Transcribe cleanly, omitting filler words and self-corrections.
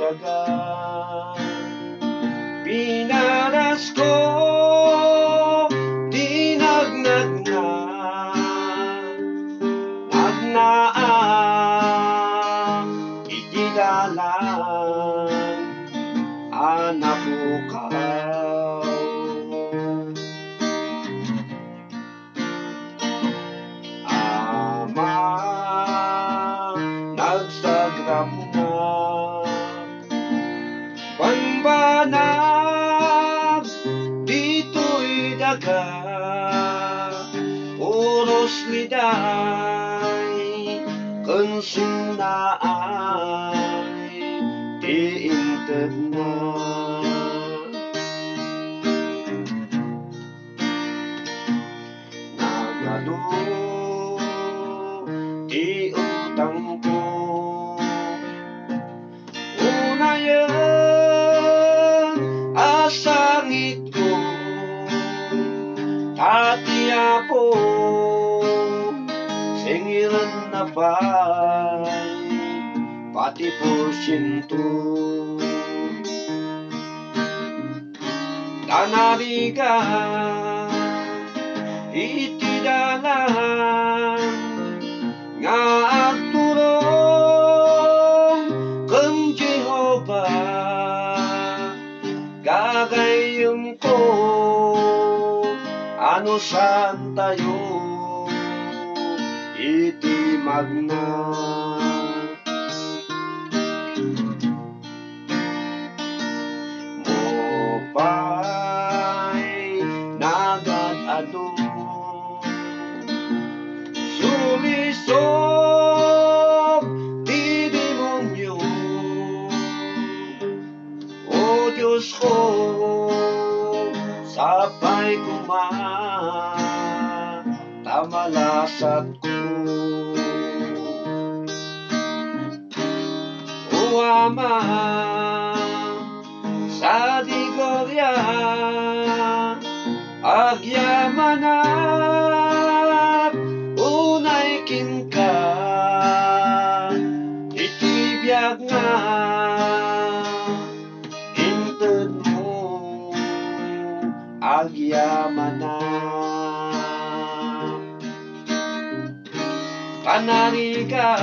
dagat. Pinaras ko, dinagnag na, nagnaa, ikidalan, anapukaw. Ama, nagsagram na, banbanag, dito'y daga, oros liday, kansin na ay, tiintad na. Nagado, ti utang ko, unayan, asangit ko, tatiya po, singiran na ba'y, pati porsyento. Tanariga, itidalan, nga agturong kang Jehovah, gagayem ko, ano saan tayo, iti magna. Mopay nagad-ado, sulisob di demonyo, o Diyos ko, sabay tamalasat ko. O Ama, sa digorya, agyamanat, unay kinka, itibiyag nga, inted mo, agyamanat. Tanariga,